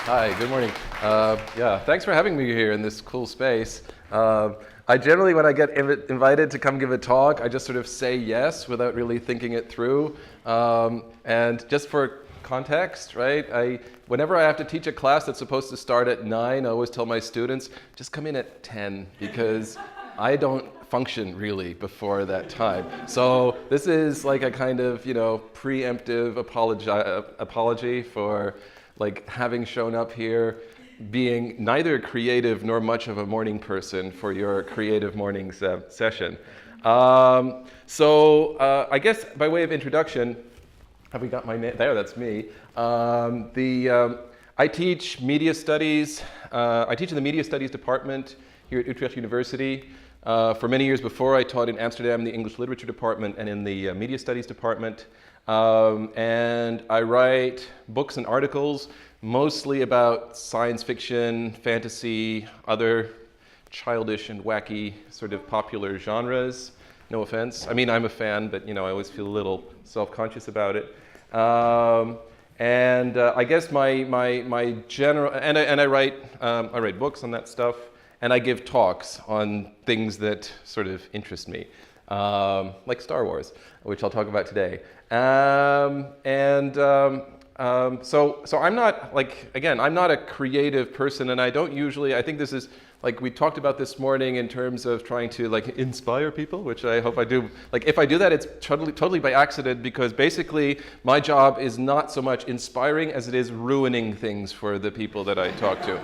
Hi, good morning. Thanks for having me here in this cool space. I generally, when I get invited to come give a talk, I just sort of say yes without really thinking it through. And just for context, right, whenever I have to teach a class that's supposed to start at 9, I always tell my students, just come in at 10, because I don't function really before that time. So this is like a kind of, preemptive apology for like having shown up here, being neither creative nor much of a morning person for your Creative Mornings session. I guess by way of introduction, have we got my name? There, that's me. I teach media studies. I teach in the media studies department here at Utrecht University. For many years before, I taught in Amsterdam, the English literature department, and in the media studies department. And I write books and articles, mostly about science fiction, fantasy, other childish and wacky sort of popular genres. No offense. I mean, I'm a fan, but I always feel a little self-conscious about it. I guess my general, and I write books on that stuff, and I give talks on things that sort of interest me, like Star Wars, which I'll talk about today. So I'm not, I'm not a creative person, and I don't usually, I think this is, like we talked about this morning in terms of trying to inspire people, which I hope I do. If I do that, it's totally by accident, because basically my job is not so much inspiring as it is ruining things for the people that I talk to.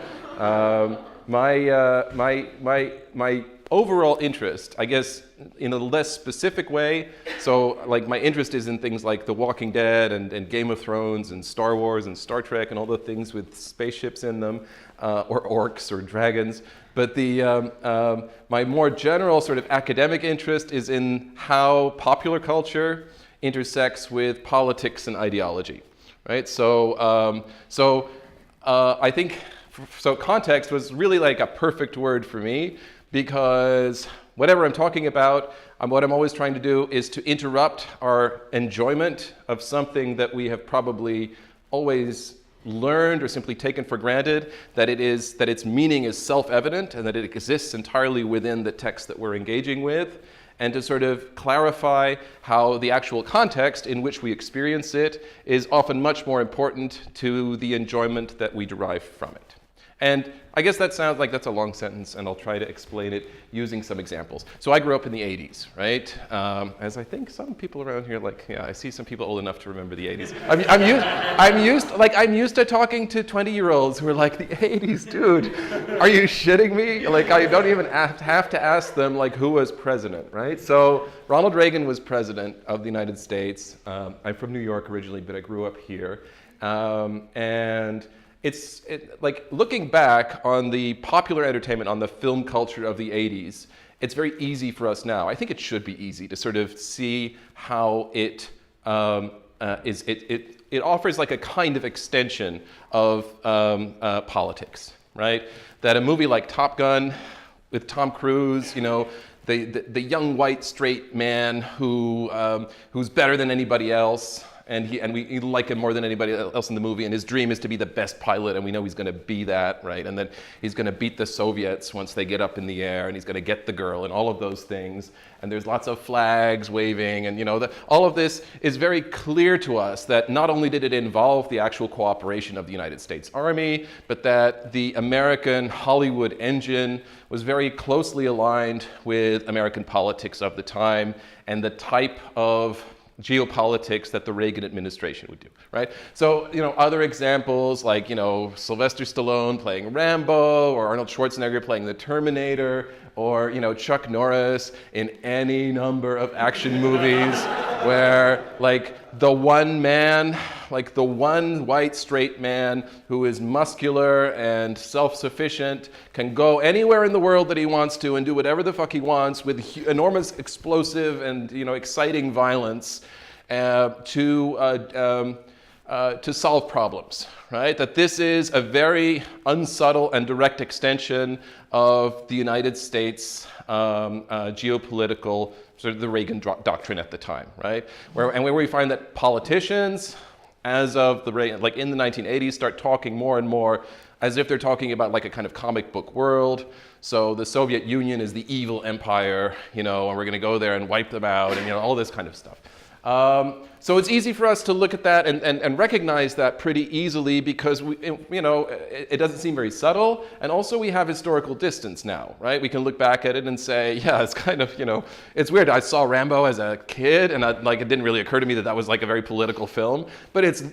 My overall interest, I guess, in a less specific way, so my interest is in things like The Walking Dead and Game of Thrones and Star Wars and Star Trek and all the things with spaceships in them, or orcs or dragons. But my more general sort of academic interest is in how popular culture intersects with politics and ideology, right? I think, context was really like a perfect word for me, because whatever I'm talking about, what I'm always trying to do is to interrupt our enjoyment of something that we have probably always learned or simply taken for granted, that its meaning is self-evident and that it exists entirely within the text that we're engaging with, and to sort of clarify how the actual context in which we experience it is often much more important to the enjoyment that we derive from it. And I guess that sounds like that's a long sentence, and I'll try to explain it using some examples. So I grew up in the 80s, right? As I think some people around here, I see some people old enough to remember the 80s. I'm used to talking to 20-year-olds who are like, the 80s, dude, are you shitting me? I don't even have to ask them who was president, right? So Ronald Reagan was president of the United States. I'm from New York originally, but I grew up here. It's looking back on the popular entertainment, on the film culture of the 80s, it's very easy for us now. I think it should be easy to sort of see how it offers a kind of extension of politics, right? That a movie like Top Gun with Tom Cruise, the young white straight man who's better than anybody else, and we like him more than anybody else in the movie, and his dream is to be the best pilot, and we know he's going to be that, right? And then he's going to beat the Soviets once they get up in the air, and he's going to get the girl, and all of those things. And there's lots of flags waving, and all of this is very clear to us that not only did it involve the actual cooperation of the United States Army, but that the American Hollywood engine was very closely aligned with American politics of the time and the type of geopolitics that the Reagan administration would do, right? So, other examples like, Sylvester Stallone playing Rambo, or Arnold Schwarzenegger playing the Terminator, or, Chuck Norris in any number of action movies. where like the one man, like the one white straight man who is muscular and self-sufficient can go anywhere in the world that he wants to and do whatever the fuck he wants with enormous explosive and exciting violence to solve problems, right? That this is a very unsubtle and direct extension of the United States geopolitical, sort of the Reagan doctrine at the time, right? Where we find that politicians, as of like in the 1980s, start talking more and more as if they're talking about like a kind of comic book world. So the Soviet Union is the evil empire, and we're going to go there and wipe them out, and all this kind of stuff. So it's easy for us to look at that and recognize that pretty easily because it doesn't seem very subtle, and also we have historical distance now, right? We can look back at it and say, yeah, it's kind of, it's weird. I saw Rambo as a kid, and it didn't really occur to me that was like a very political film, but it's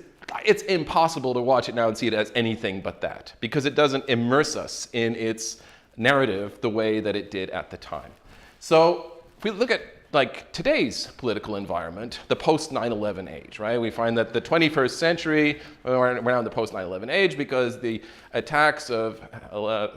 impossible to watch it now and see it as anything but that because it doesn't immerse us in its narrative the way that it did at the time. So if we look at like today's political environment, the post-9/11 age, right? We find that the 21st century, we're now in the post-9/11 age because the attacks of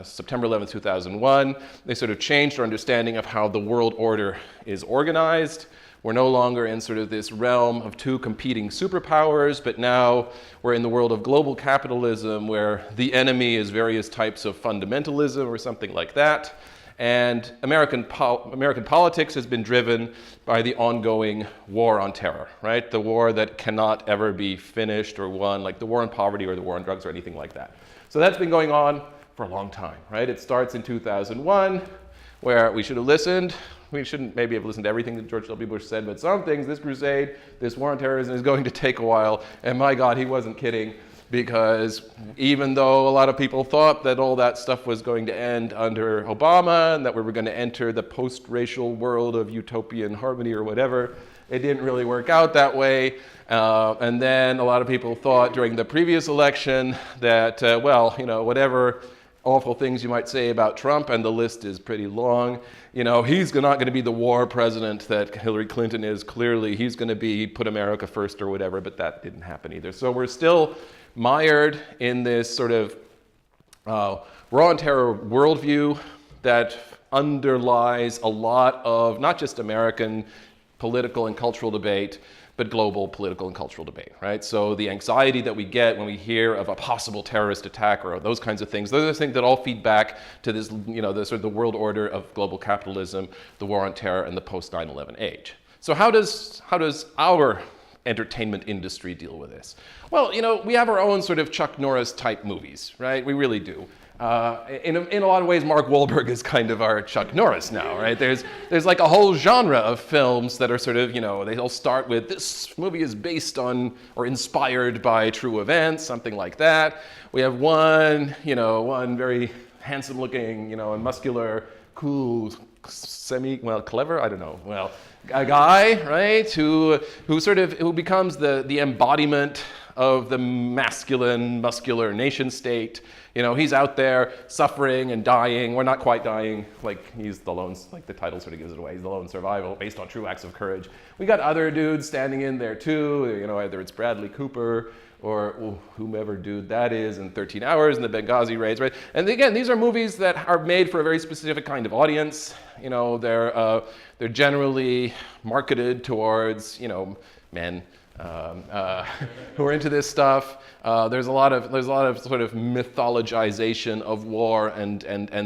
September 11, 2001, they sort of changed our understanding of how the world order is organized. We're no longer in sort of this realm of two competing superpowers, but now we're in the world of global capitalism where the enemy is various types of fundamentalism or something like that. And American politics has been driven by the ongoing war on terror, right? The war that cannot ever be finished or won, like the war on poverty or the war on drugs or anything like that. So that's been going on for a long time, right? It starts in 2001, where we should have listened. We shouldn't maybe have listened to everything that George W. Bush said, but some things, this crusade, this war on terrorism is going to take a while. And my God, he wasn't kidding. Because even though a lot of people thought that all that stuff was going to end under Obama and that we were going to enter the post-racial world of utopian harmony or whatever, it didn't really work out that way. And then a lot of people thought during the previous election that, whatever awful things you might say about Trump, and the list is pretty long, he's not going to be the war president that Hillary Clinton is. Clearly, he's going to put America first or whatever, but that didn't happen either. So we're still mired in this sort of war on terror worldview that underlies a lot of not just American political and cultural debate, but global political and cultural debate, right? So the anxiety that we get when we hear of a possible terrorist attack or those kinds of things, those are things that all feed back to this, the sort of the world order of global capitalism, the war on terror, and the post-9/11 age. So how does our entertainment industry deal with this? Well, we have our own sort of Chuck Norris type movies, right? We really do. In a lot of ways, Mark Wahlberg is kind of our Chuck Norris now, right? There's like a whole genre of films that are sort of, they all start with this movie is based on or inspired by true events, something like that. We have one very handsome looking, and muscular, cool, clever, I don't know, a guy, right, who becomes the embodiment of the masculine, muscular nation state. He's out there suffering and dying. We're not quite dying, like he's the lone, like the title sort of gives it away. He's the lone survival based on true acts of courage. We got other dudes standing in there too, either it's Bradley Cooper or whomever dude that is in 13 Hours and the Benghazi raids, right? And again, these are movies that are made for a very specific kind of audience. They're generally marketed towards, men who are into this stuff. There's a lot of sort of mythologization of war and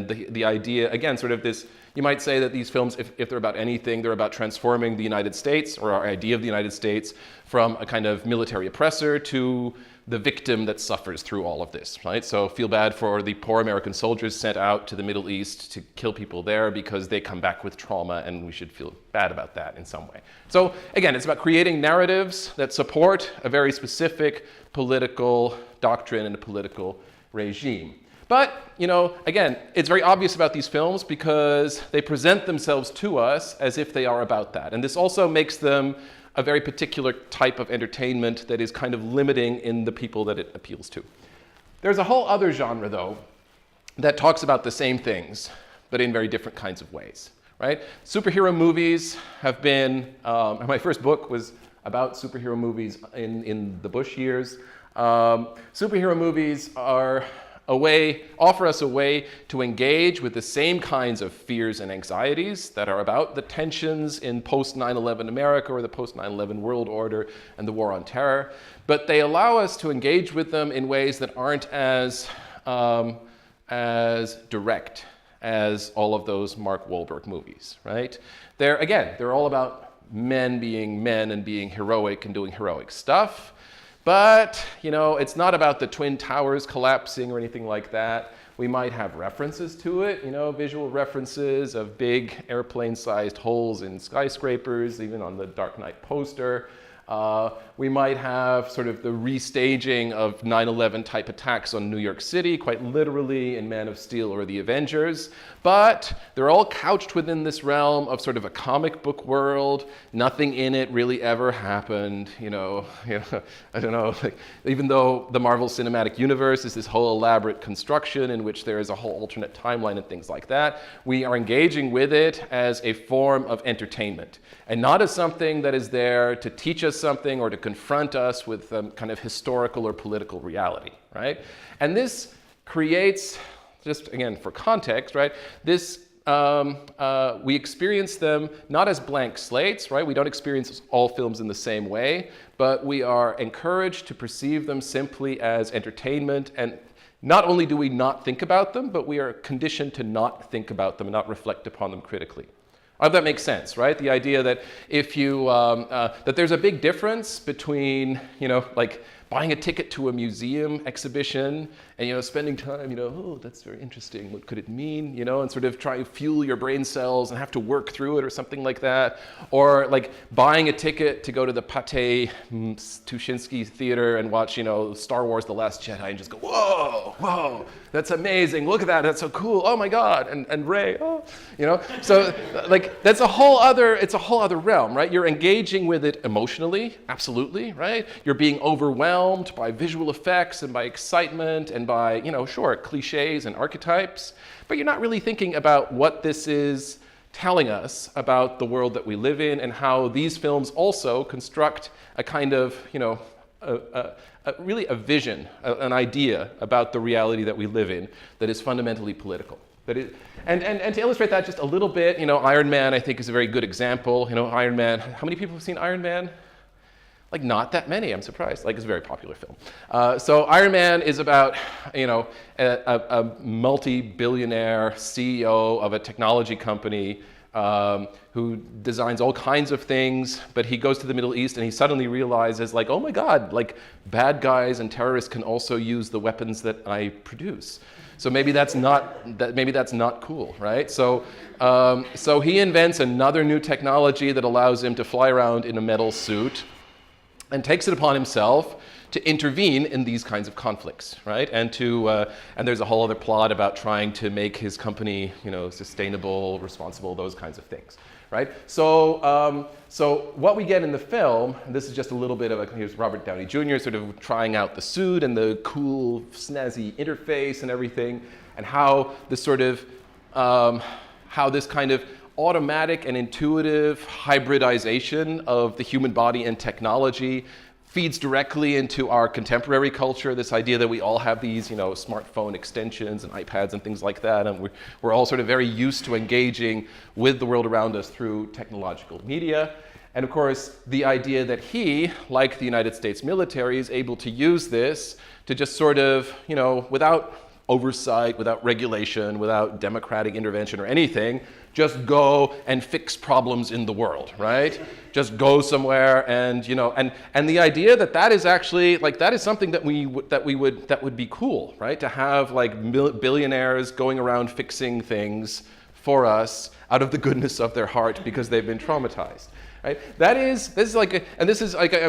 the idea, again, sort of this, you might say that these films, if they're about anything, they're about transforming the United States or our idea of the United States from a kind of military oppressor to the victim that suffers through all of this, right? So feel bad for the poor American soldiers sent out to the Middle East to kill people there because they come back with trauma, and we should feel bad about that in some way. So again, it's about creating narratives that support a very specific political doctrine and a political regime. But, again, it's very obvious about these films because they present themselves to us as if they are about that. And this also makes them a very particular type of entertainment that is kind of limiting in the people that it appeals to. There's a whole other genre, though, that talks about the same things, but in very different kinds of ways, right? Superhero movies have been, my first book was about superhero movies in the Bush years. Superhero movies are offer us a way to engage with the same kinds of fears and anxieties that are about the tensions in post-9/11 America or the post-9/11 world order and the war on terror. But they allow us to engage with them in ways that aren't as direct as all of those Mark Wahlberg movies, right? They're all about men being men and being heroic and doing heroic stuff. But, it's not about the Twin Towers collapsing or anything like that. We might have references to it, visual references of big airplane-sized holes in skyscrapers, even on the Dark Knight poster. We might have sort of the restaging of 9/11 type attacks on New York City, quite literally in Man of Steel or The Avengers. But they're all couched within this realm of sort of a comic book world. Nothing in it really ever happened, I don't know. Even though the Marvel Cinematic Universe is this whole elaborate construction in which there is a whole alternate timeline and things like that, we are engaging with it as a form of entertainment and not as something that is there to teach us something or to confront us with kind of historical or political reality, right? And this creates, just again for context, right? We experience them not as blank slates, right? We don't experience all films in the same way, but we are encouraged to perceive them simply as entertainment. And not only do we not think about them, but we are conditioned to not think about them and not reflect upon them critically. I hope that makes sense, right? The idea that if you, that there's a big difference between, like buying a ticket to a museum exhibition and, spending time, oh, that's very interesting. What could it mean? And sort of try to fuel your brain cells and have to work through it or something like that. Or like buying a ticket to go to the Pate Tuschinski Theater and watch, Star Wars The Last Jedi and just go, whoa, that's amazing. Look at that. That's so cool. Oh my God. And Rey, oh, So like that's it's a whole other realm, right? You're engaging with it emotionally, absolutely, right? You're being overwhelmed by visual effects and by excitement and by, cliches and archetypes, but you're not really thinking about what this is telling us about the world that we live in and how these films also construct a kind of, really a vision, an idea about the reality that we live in that is fundamentally political. And to illustrate that just a little bit, Iron Man I think is a very good example. Iron Man, how many people have seen Iron Man? Like not that many, I'm surprised. Like it's a very popular film. So Iron Man is about, a multi-billionaire CEO of a technology company who designs all kinds of things, but he goes to the Middle East and he suddenly realizes like, oh my God, like bad guys and terrorists can also use the weapons that I produce. So maybe that's not cool, right? So he invents another new technology that allows him to fly around in a metal suit and takes it upon himself to intervene in these kinds of conflicts, right? And there's a whole other plot about trying to make his company, sustainable, responsible, those kinds of things, right? So what we get in the film, and this is just a little bit of here's Robert Downey Jr. sort of trying out the suit and the cool, snazzy interface and everything, and how this sort of, how this kind of automatic and intuitive hybridization of the human body and technology feeds directly into our contemporary culture, this idea that we all have these, smartphone extensions and iPads and things like that, and we're all sort of very used to engaging with the world around us through technological media. And of course, the idea that he, like the United States military, is able to use this to just sort of, without oversight, without regulation, without democratic intervention or anything, just go and fix problems in the world, right? Just go somewhere and, and the idea that is actually, that is something that would be cool, right? To have billionaires going around fixing things for us out of the goodness of their heart because they've been traumatized. Right? I'm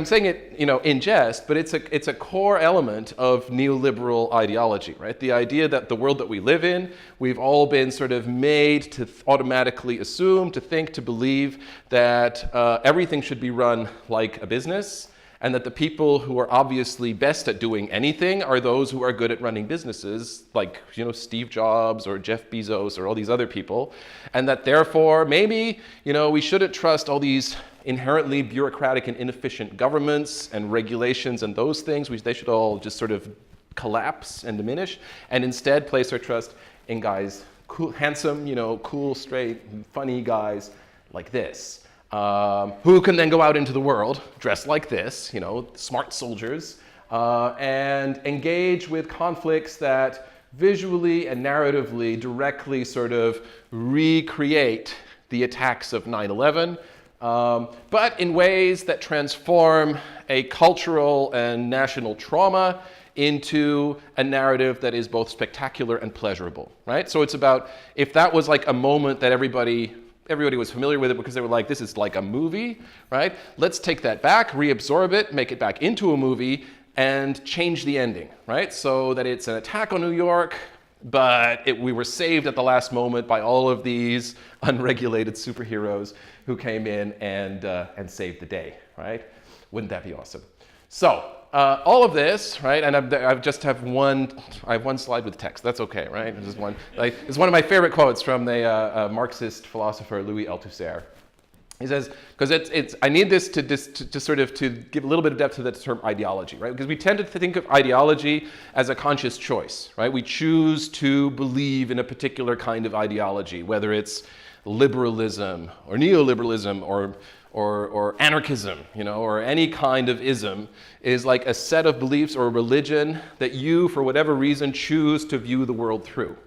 saying it, in jest, but it's a core element of neoliberal ideology, right? The idea that the world that we live in, we've all been sort of made to automatically assume, to think, to believe that everything should be run like a business, and that the people who are obviously best at doing anything are those who are good at running businesses, like Steve Jobs or Jeff Bezos or all these other people, and that therefore maybe we shouldn't trust all these inherently bureaucratic and inefficient governments and regulations and those things, which they should all just sort of collapse and diminish, and instead place our trust in guys, cool, handsome, cool, straight, funny guys like this, who can then go out into the world dressed like this, smart soldiers, and engage with conflicts that visually and narratively directly sort of recreate the attacks of 9/11, but in ways that transform a cultural and national trauma into a narrative that is both spectacular and pleasurable, right? So it's about, if that was like a moment that everybody was familiar with it because they were like, this is like a movie, right? Let's take that back, reabsorb it, make it back into a movie, and change the ending, right? So that it's an attack on New York, but we were saved at the last moment by all of these unregulated superheroes who came in and saved the day, right? Wouldn't that be awesome? So all of this, right? And I just have one slide with text. That's okay, right? It's one. It's one of my favorite quotes from the Marxist philosopher Louis Althusser. He says, because I need this to sort of to give a little bit of depth to the term ideology, right? Because we tend to think of ideology as a conscious choice, right? We choose to believe in a particular kind of ideology, whether it's liberalism or neoliberalism or anarchism, or any kind of ism, is like a set of beliefs or a religion that you, for whatever reason, choose to view the world through.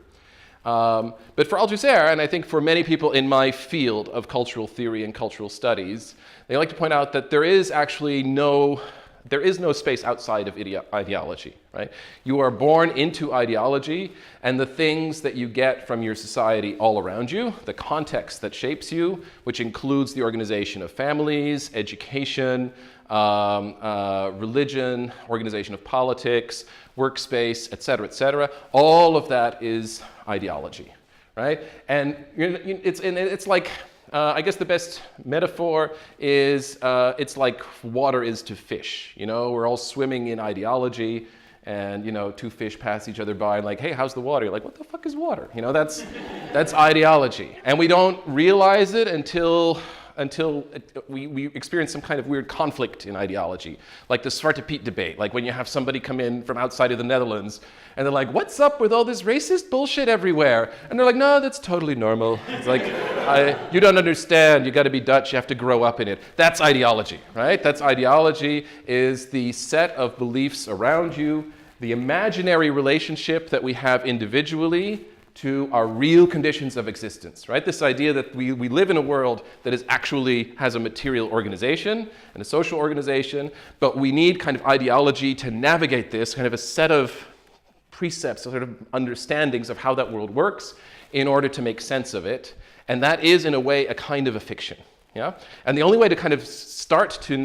But for Althusser, and I think for many people in my field of cultural theory and cultural studies, they like to point out that there is no space outside of ideology, right? You are born into ideology, and the things that you get from your society all around you, the context that shapes you, which includes the organization of families, education, religion, organization of politics, workspace, et cetera, all of that is ideology, right? And it's like, I guess the best metaphor is it's like water is to fish. We're all swimming in ideology, and two fish pass each other by, and like, hey, how's the water? You're like, what the fuck is water? That's ideology, and we don't realize it until we experience some kind of weird conflict in ideology, like the Zwarte Piet debate, like when you have somebody come in from outside of the Netherlands and they're like, what's up with all this racist bullshit everywhere? And they're like, no, that's totally normal. It's like, you don't understand, you gotta be Dutch, you have to grow up in it. That's ideology, right? That's ideology, is the set of beliefs around you, the imaginary relationship that we have individually to our real conditions of existence, right? This idea that we live in a world that has a material organization and a social organization, but we need kind of ideology to navigate this, kind of a set of precepts, sort of understandings of how that world works in order to make sense of it. And that is, in a way, a kind of a fiction, yeah? And the only way to kind of start to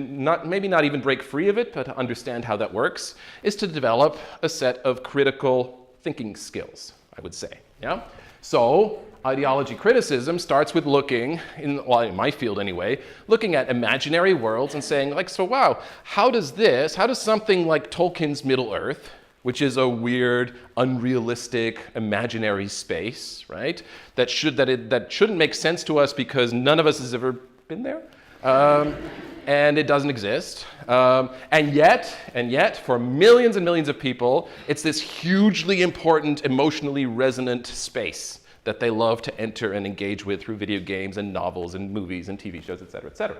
maybe not even break free of it, but to understand how that works, is to develop a set of critical thinking skills, I would say. Yeah? So ideology criticism starts with looking, in my field anyway, looking at imaginary worlds and saying, like, so wow, how does something like Tolkien's Middle-earth, which is a weird, unrealistic, imaginary space, right? That shouldn't make sense to us because none of us has ever been there. And it doesn't exist. And yet, for millions and millions of people, it's this hugely important, emotionally resonant space that they love to enter and engage with through video games and novels and movies and TV shows, et cetera, et cetera.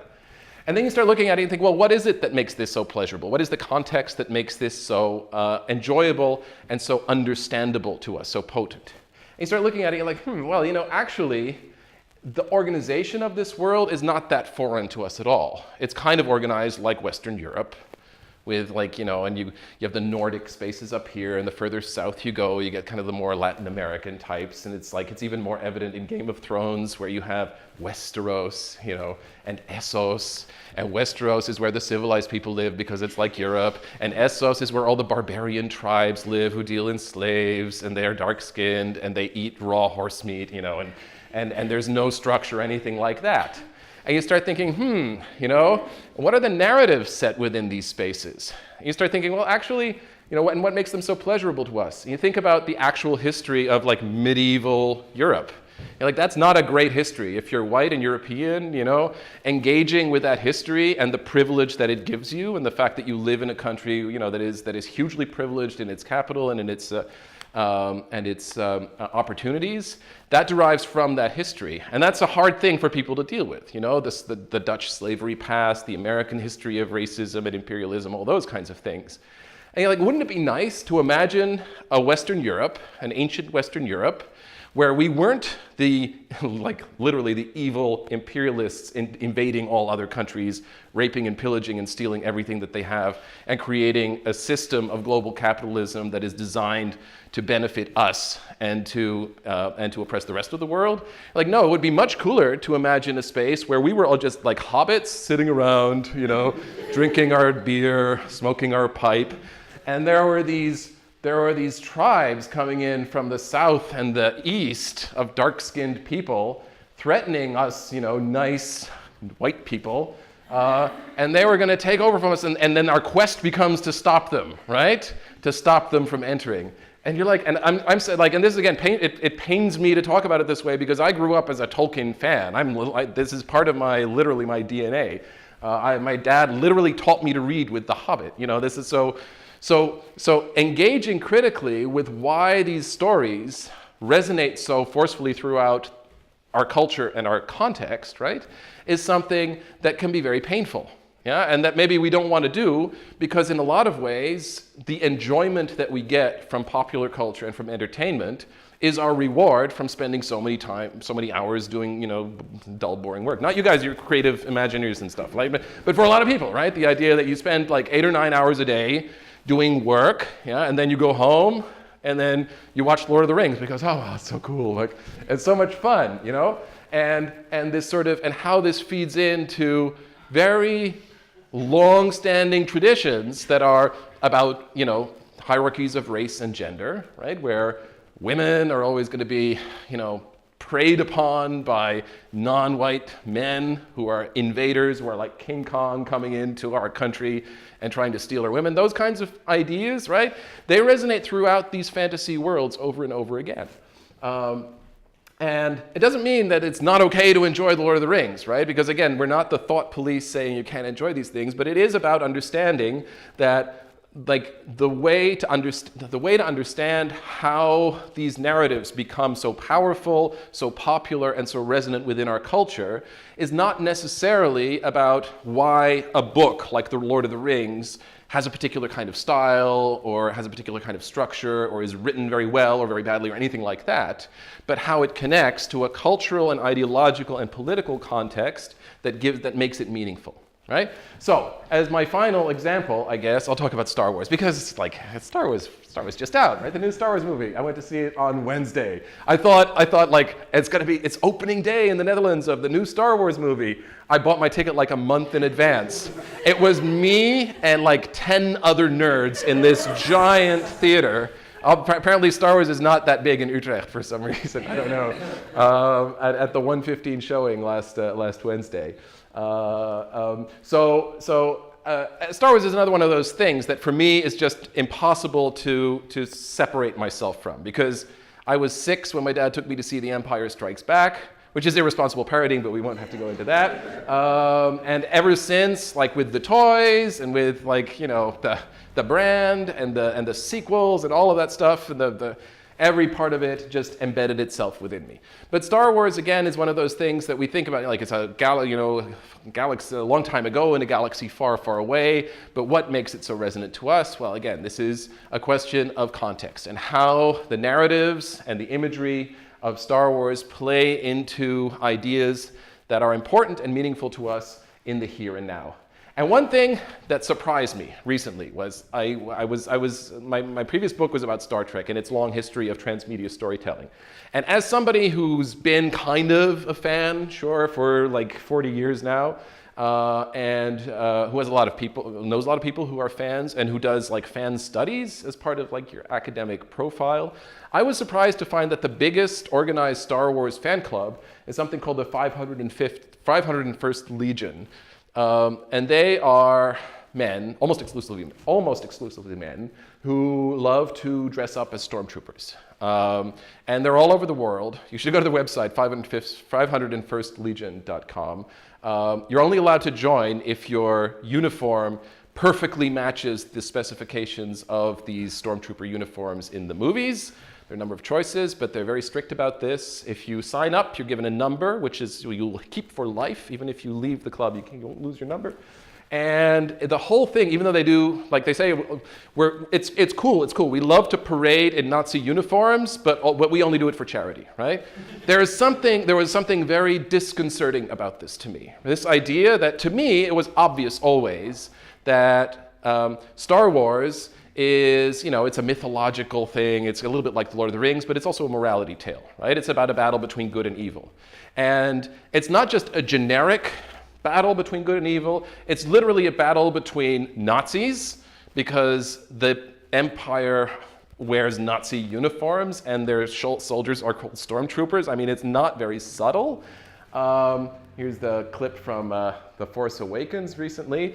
And then you start looking at it and think, well, what is it that makes this so pleasurable? What is the context that makes this so enjoyable and so understandable to us, so potent? And you start looking at it and you're like, well, actually, the organization of this world is not that foreign to us at all. It's kind of organized like Western Europe, with and you have the Nordic spaces up here, and the further south you go, you get kind of the more Latin American types, and it's even more evident in Game of Thrones, where you have Westeros, and Essos, and Westeros is where the civilized people live because it's like Europe, and Essos is where all the barbarian tribes live who deal in slaves, and they are dark-skinned, and they eat raw horse meat, and there's no structure or anything like that. And you start thinking, what are the narratives set within these spaces? And you start thinking, well, actually, and what makes them so pleasurable to us? And you think about the actual history of like medieval Europe. That's not a great history. If you're white and European, engaging with that history and the privilege that it gives you, and the fact that you live in a country, that is hugely privileged in its capital and in its opportunities, that derives from that history. And that's a hard thing for people to deal with. The Dutch slavery past, the American history of racism and imperialism, all those kinds of things. And you're like, wouldn't it be nice to imagine a Western Europe, an ancient Western Europe, where we weren't literally the evil imperialists invading all other countries, raping and pillaging and stealing everything that they have, and creating a system of global capitalism that is designed to benefit us and to oppress the rest of the world? No, it would be much cooler to imagine a space where we were all just like hobbits sitting around, drinking our beer, smoking our pipe, and there were these tribes coming in from the south and the east of dark-skinned people threatening us, nice white people, and they were going to take over from us, and then our quest becomes to stop them, right? To stop them from entering. And you're like, and I'm like, and this is again, it pains me to talk about it this way because I grew up as a Tolkien fan. This is part of literally my DNA. My dad literally taught me to read with The Hobbit. This is So engaging critically with why these stories resonate so forcefully throughout our culture and our context, right, is something that can be very painful. Yeah, and that maybe we don't want to do because in a lot of ways, the enjoyment that we get from popular culture and from entertainment is our reward from spending so many hours doing, dull, boring work. Not you guys, you're creative imagineers and stuff, but for a lot of people, right, the idea that you spend like 8 or 9 hours a day doing work, and then you go home, and then you watch Lord of the Rings because, oh, wow, it's so cool, it's so much fun, and this sort of, and how this feeds into very long-standing traditions that are about, hierarchies of race and gender, right, where women are always going to be, preyed upon by non-white men who are invaders, who are like King Kong coming into our country and trying to steal our women. Those kinds of ideas, right? They resonate throughout these fantasy worlds over and over again. And it doesn't mean that it's not okay to enjoy The Lord of the Rings, right? Because again, we're not the thought police saying you can't enjoy these things, but it is about understanding that the way to understand how these narratives become so powerful, so popular, and so resonant within our culture is not necessarily about why a book like The Lord of the Rings has a particular kind of style or has a particular kind of structure or is written very well or very badly or anything like that, but how it connects to a cultural and ideological and political context that makes it meaningful. Right? So, as my final example, I guess, I'll talk about Star Wars because it's Star Wars just out, right? The new Star Wars movie. I went to see it on Wednesday. I thought it's opening day in the Netherlands of the new Star Wars movie. I bought my ticket like a month in advance. It was me and like 10 other nerds in this giant theater. Apparently Star Wars is not that big in Utrecht for some reason. I don't know. At the 1:15 showing last Wednesday. Star Wars is another one of those things that for me is just impossible to separate myself from, because I was 6 when my dad took me to see The Empire Strikes Back, which is irresponsible parroting, but we won't have to go into that. And ever since, like with the toys and with the brand and the sequels and all of that stuff, and every part of it just embedded itself within me. But Star Wars, again, is one of those things that we think about, like it's a galaxy a long time ago in a galaxy far, far away. But what makes it so resonant to us? Well, again, this is a question of context and how the narratives and the imagery of Star Wars play into ideas that are important and meaningful to us in the here and now. And one thing that surprised me recently was my previous book was about Star Trek and its long history of transmedia storytelling. And as somebody who's been kind of a fan, sure, for like 40 years now, and who knows a lot of people who are fans and who does like fan studies as part of like your academic profile, I was surprised to find that the biggest organized Star Wars fan club is something called the 505th 501st Legion, and they are men, almost exclusively men, who love to dress up as stormtroopers. And they're all over the world. You should go to the website, 501stlegion.com. You're only allowed to join if your uniform perfectly matches the specifications of these stormtrooper uniforms in the movies. There are a number of choices, but they're very strict about this. If you sign up, you're given a number, which is you'll keep for life. Even if you leave the club, you won't lose your number. And the whole thing, even though they do, like they say, it's cool. We love to parade in Nazi uniforms, but we only do it for charity, right? There was something very disconcerting about this to me. This idea that, to me, it was obvious always that Star Wars is, it's a mythological thing. It's a little bit like The Lord of the Rings, but it's also a morality tale, right? It's about a battle between good and evil. And it's not just a generic battle between good and evil. It's literally a battle between Nazis, because the Empire wears Nazi uniforms and their soldiers are called stormtroopers. I mean, it's not very subtle. Here's the clip from The Force Awakens recently.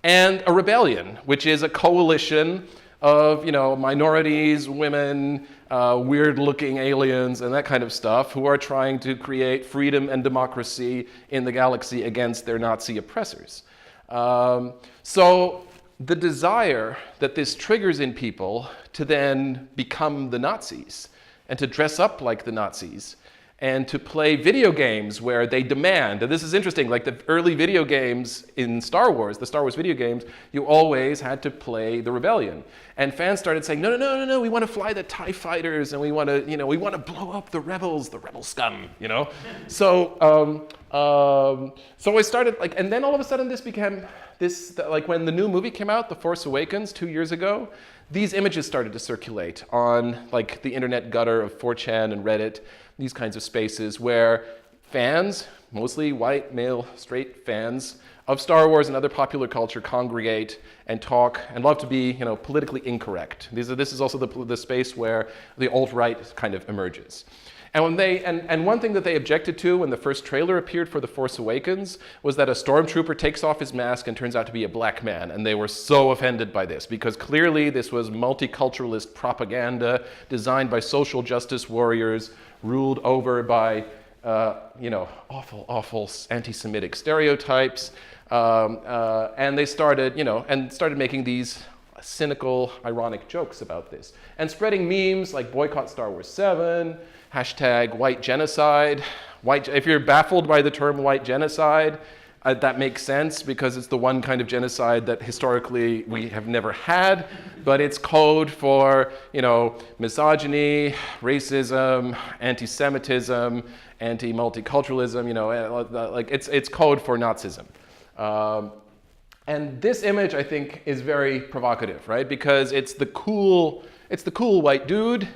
And a rebellion, which is a coalition of minorities, women, weird-looking aliens, and that kind of stuff, who are trying to create freedom and democracy in the galaxy against their Nazi oppressors. So the desire that this triggers in people to then become the Nazis and to dress up like the Nazis and to play video games where they demand, and this is interesting, like the early video games in Star Wars, the Star Wars video games, you always had to play the rebellion. And fans started saying, no, we want to fly the TIE fighters, and we want to blow up the rebels, the rebel scum, So I started, and then all of a sudden this became this, when the new movie came out, The Force Awakens, 2 years ago, these images started to circulate on the internet gutter of 4chan and Reddit, these kinds of spaces where fans, mostly white, male, straight fans of Star Wars and other popular culture, congregate and talk and love to be, politically incorrect. This is also the space where the alt-right kind of emerges. And one thing that they objected to when the first trailer appeared for The Force Awakens was that a stormtrooper takes off his mask and turns out to be a black man. And they were so offended by this because clearly this was multiculturalist propaganda designed by social justice warriors, ruled over by awful anti-Semitic stereotypes. And they started making these cynical, ironic jokes about this and spreading memes like boycott Star Wars 7, hashtag white genocide. If you're baffled by the term white genocide, that makes sense because it's the one kind of genocide that historically we have never had, but it's code for, misogyny, racism, anti-Semitism, anti-multiculturalism, it's code for Nazism. And this image, I think, is very provocative, right? Because it's the cool white dude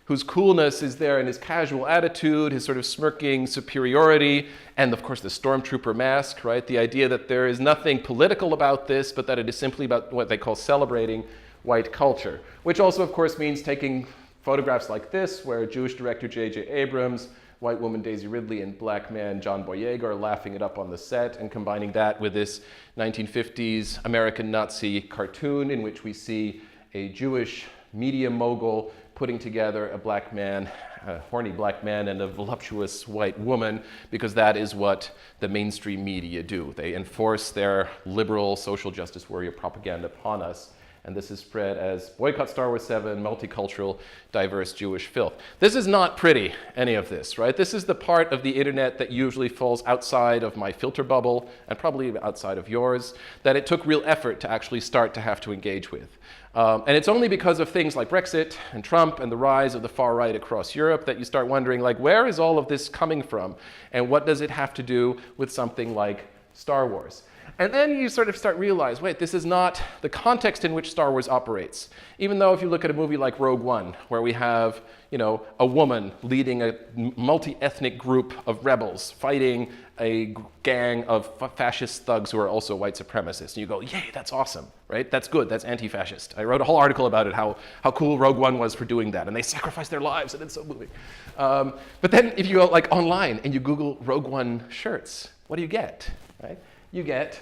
whose coolness is there in his casual attitude, his sort of smirking superiority, and of course the stormtrooper mask, right? The idea that there is nothing political about this, but that it is simply about what they call celebrating white culture, which also, of course, means taking photographs like this, where Jewish director J.J. Abrams, white woman Daisy Ridley, and black man John Boyega are laughing it up on the set, and combining that with this 1950s American Nazi cartoon in which we see a Jewish media mogul putting together a black man, a horny black man, and a voluptuous white woman, because that is what the mainstream media do. They enforce their liberal social justice warrior propaganda upon us. And this is spread as boycott Star Wars 7, multicultural, diverse Jewish filth. This is not pretty, any of this, right? This is the part of the internet that usually falls outside of my filter bubble, and probably outside of yours, that it took real effort to actually start to have to engage with. And it's only because of things like Brexit and Trump and the rise of the far right across Europe that you start wondering, where is all of this coming from? And what does it have to do with something like Star Wars? And then you sort of start realize, wait, this is not the context in which Star Wars operates. Even though if you look at a movie like Rogue One, where we have, a woman leading a multi-ethnic group of rebels fighting a gang of fascist thugs who are also white supremacists. And you go, yay, that's awesome, right? That's good, that's anti-fascist. I wrote a whole article about it, how cool Rogue One was for doing that. And they sacrificed their lives, and it's so moving. But then if you go like online and you Google Rogue One shirts, what do you get, right? You get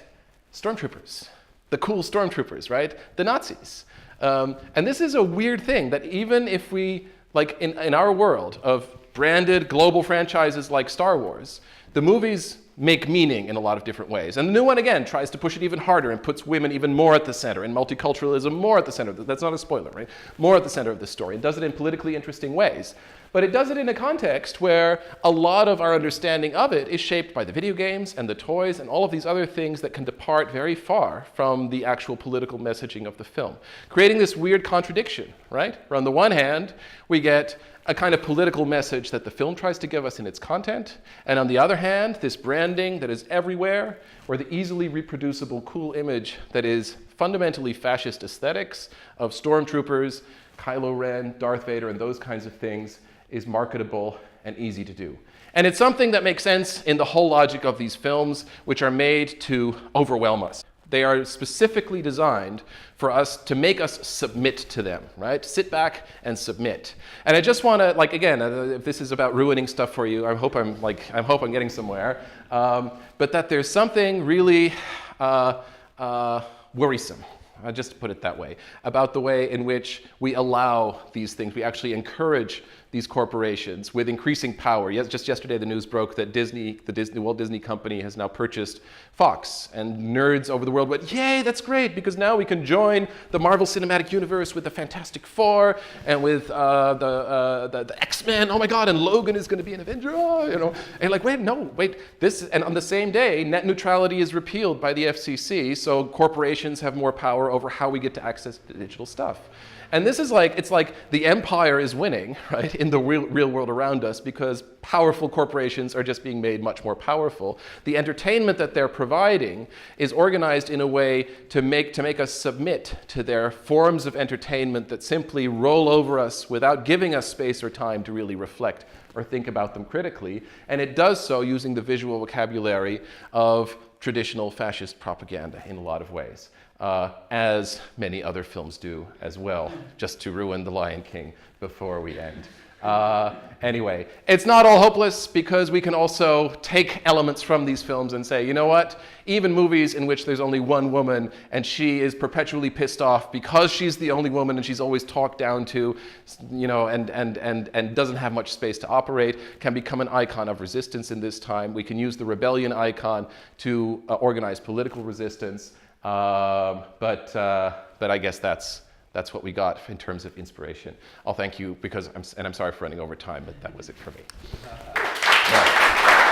stormtroopers, the cool stormtroopers, right? The Nazis. And this is a weird thing that even if we, like in our world of branded global franchises like Star Wars, the movies make meaning in a lot of different ways. And the new one, again, tries to push it even harder and puts women even more at the center, and multiculturalism more at the center. That's not a spoiler, right? More at the center of the story. It does it in politically interesting ways. But it does it in a context where a lot of our understanding of it is shaped by the video games and the toys and all of these other things that can depart very far from the actual political messaging of the film, creating this weird contradiction, right? Where on the one hand, we get a kind of political message that the film tries to give us in its content, and on the other hand, this branding that is everywhere, or the easily reproducible cool image that is fundamentally fascist aesthetics of stormtroopers, Kylo Ren, Darth Vader, and those kinds of things is marketable and easy to do. And it's something that makes sense in the whole logic of these films, which are made to overwhelm us. They are specifically designed for us to make us submit to them, right? Sit back and submit. And I just want to, like, again, if this is about ruining stuff for you, I hope I'm getting somewhere. But that there's something really worrisome. I'll just put it that way, about the way in which we allow these things. We actually encourage these corporations with increasing power. Just yesterday, the news broke that the Walt Disney Company has now purchased Fox, and nerds over the world went, yay, that's great, because now we can join the Marvel Cinematic Universe with the Fantastic Four and with the X-Men. Oh my God, and Logan is going to be an Avenger. Oh, you know, and like, wait, this. And on the same day, net neutrality is repealed by the FCC, so corporations have more power over how we get to access digital stuff. And this is like, it's like the empire is winning, right, in the real world around us, because powerful corporations are just being made much more powerful. The entertainment that they're providing is organized in a way to make us submit to their forms of entertainment that simply roll over us without giving us space or time to really reflect or think about them critically. And it does so using the visual vocabulary of traditional fascist propaganda in a lot of ways. As many other films do as well, just to ruin The Lion King before we end. Anyway, it's not all hopeless, because we can also take elements from these films and say, you know what? Even movies in which there's only one woman and she is perpetually pissed off because she's the only woman and she's always talked down to, you know, and doesn't have much space to operate, can become an icon of resistance in this time. We can use the rebellion icon to organize political resistance. But I guess that's what we got in terms of inspiration. I'll thank you, because I'm sorry for running over time, but that was it for me. Yeah.